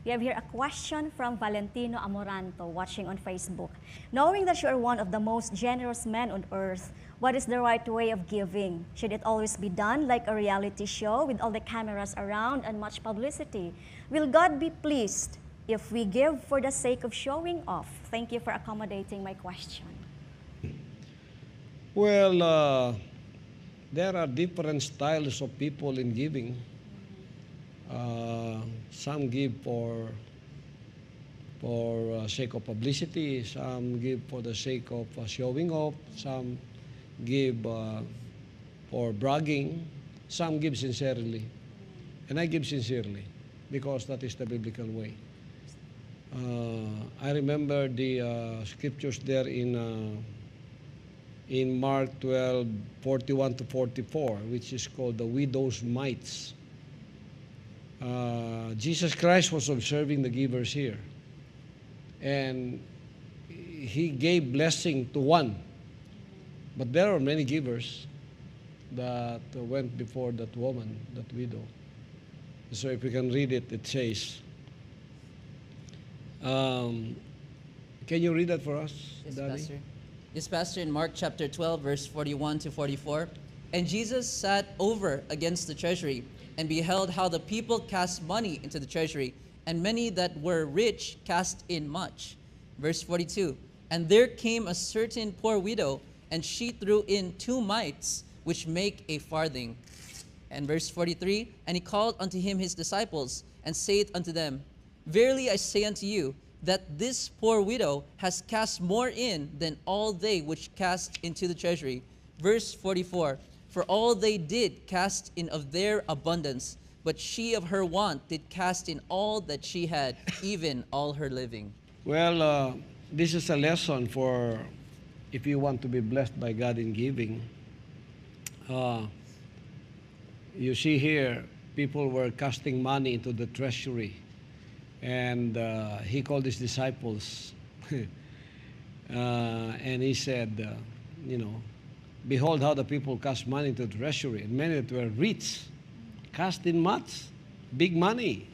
We have here a question from Valentino Amoranto watching on Facebook. Knowing that you are one of the most generous men on earth, what is the right way of giving? Should it always be done like a reality show with all the cameras around and much publicity? Will God be pleased if we give for the sake of showing off? Thank you for accommodating my question. Well, there are different styles of people in giving. Some give for sake of publicity, some give for the sake of showing off, some give for bragging, some give sincerely. And I give sincerely because that is the biblical way. I remember the scriptures there in Mark 12:41 to 44, which is called the widow's mites. Jesus Christ was observing the givers here. And he gave blessing to one. But there are many givers that went before that woman, that widow. So if we can read it, it says, can you read that for us, Yes, Daddy? Pastor. Yes, Pastor, in Mark chapter 12, verse 41 to 44. And Jesus sat over against the treasury and beheld how the people cast money into the treasury, and many that were rich cast in much. Verse 42. And there came a certain poor widow, and she threw in 2 mites, which make a farthing. And verse 43. And he called unto him his disciples, and saith unto them, Verily I say unto you, that this poor widow has cast more in than all they which cast into the treasury. Verse 44. For all they did cast in of their abundance, but she of her want did cast in all that she had, even all her living. Well, this is a lesson for if you want to be blessed by God in giving. You see here, people were casting money into the treasury. And he called his disciples. And he said, behold how the people cast money into the treasury. And many that were rich cast in much, big money.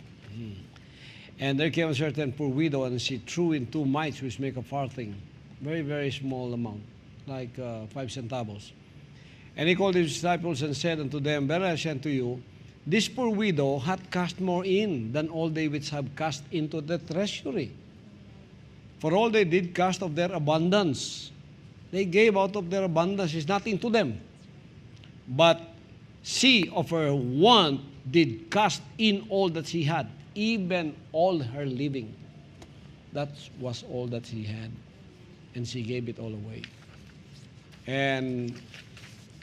And there came a certain poor widow, and she threw in 2 mites, which make a farthing. Very, very small amount, like 5 centavos. And he called his disciples and said unto them, Verily I say unto you, this poor widow hath cast more in than all they which have cast into the treasury. For all they did cast of their abundance. They gave out of their abundance, is nothing to them. But she of her want did cast in all that she had, even all her living. That was all that she had. And she gave it all away. And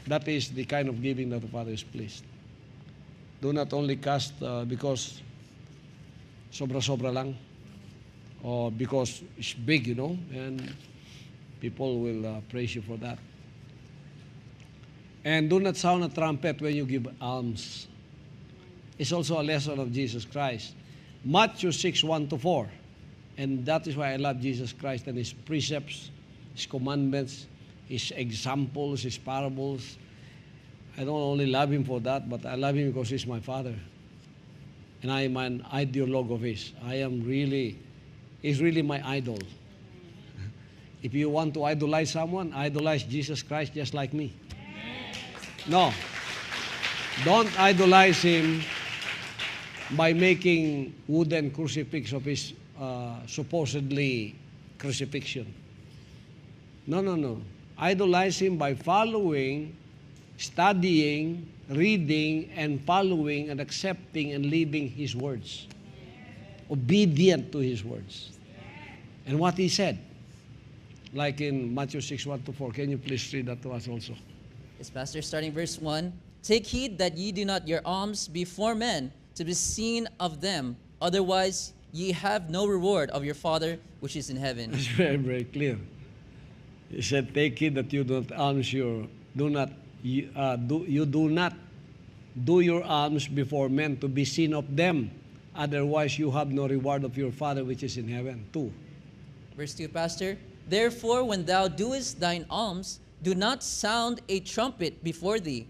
that is the kind of giving that the Father is pleased. Do not only cast because sobra-sobra lang, or because it's big, and people will praise you for that. And do not sound a trumpet when you give alms. It's also a lesson of Jesus Christ. Matthew 6:1 to 4. And that is why I love Jesus Christ and His precepts, His commandments, His examples, His parables. I don't only love Him for that, but I love Him because He's my Father. And I am an ideologue of His. He's really my idol. If you want to idolize someone, idolize Jesus Christ just like me. No. Don't idolize Him by making wooden crucifix of His supposedly crucifixion. No. Idolize Him by following, studying, reading, and following, and accepting, and living His words. Obedient to His words. And what He said. Like in Matthew 6:1 to 4. Can you please read that to us also? Yes, Pastor, starting verse 1. Take heed that ye do not your alms before men to be seen of them. Otherwise, ye have no reward of your Father which is in heaven. It's very, very clear. He said, take heed that you do not alms you do not do your alms before men to be seen of them. Otherwise, you have no reward of your Father which is in heaven. 2. Verse 2, Pastor. Therefore, when thou doest thine alms, do not sound a trumpet before thee,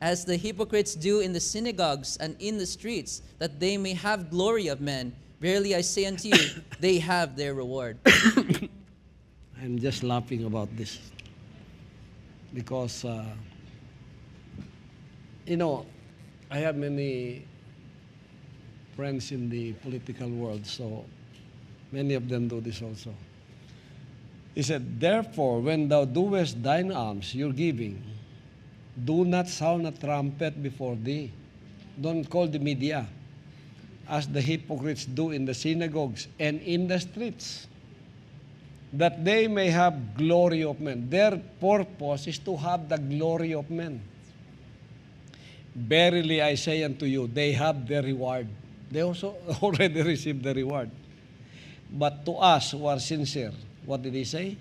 as the hypocrites do in the synagogues and in the streets, that they may have glory of men. Verily I say unto you, they have their reward. I'm just laughing about this because, I have many friends in the political world, so many of them do this also. He said, therefore, when thou doest thine alms, your giving, do not sound a trumpet before thee. Don't call the media, as the hypocrites do in the synagogues and in the streets, that they may have glory of men. Their purpose is to have the glory of men. Verily I say unto you, they have their reward. They also already received the reward. But to us who are sincere, what did he say?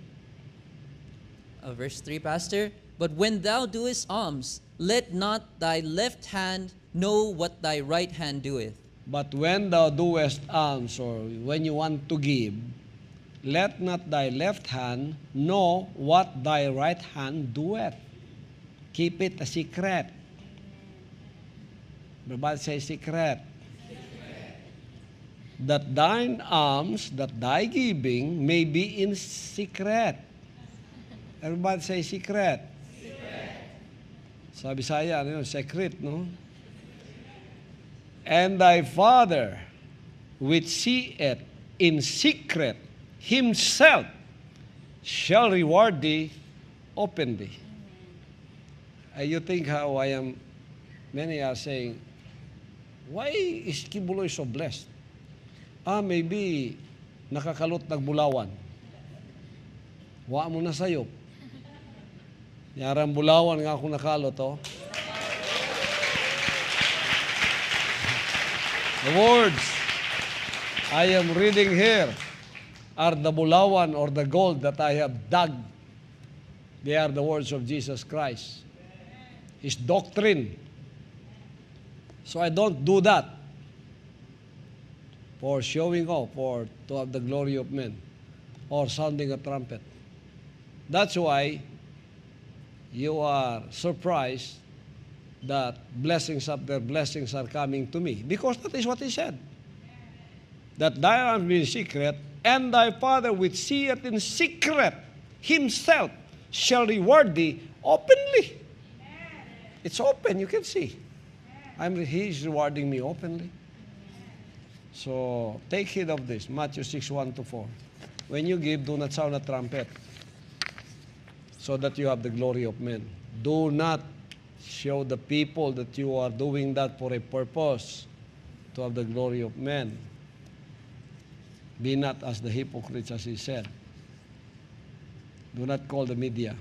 Verse 3, Pastor. But when thou doest alms, let not thy left hand know what thy right hand doeth. But when thou doest alms, or when you want to give, let not thy left hand know what thy right hand doeth. Keep it a secret. Everybody say secret. That thine alms, that thy giving may be in secret. Everybody say secret. Sa Bisaya, secret, no? And thy Father, which seeth in secret, himself shall reward thee openly. You think how I am, many are saying, why is Quiboloy so blessed? Maybe nakakalot nagbulawan. Wa mo na sayop. Yarang bulawan nga ako nakalot, oh. The words I am reading here are the bulawan or the gold that I have dug. They are the words of Jesus Christ. His doctrine. So I don't do that for showing off or to have the glory of men or sounding a trumpet. That's why you are surprised that blessings after blessings are coming to me. Because that is what he said. That thy alms be in secret, and thy Father which seeth in secret himself shall reward thee openly. It's open, you can see. He's rewarding me openly. So take heed of this. Matthew 6:1-4. When you give, do not sound a trumpet, so that you have the glory of men. Do not show the people that you are doing that for a purpose, to have the glory of men. Be not as the hypocrites, as he said. Do not call the media.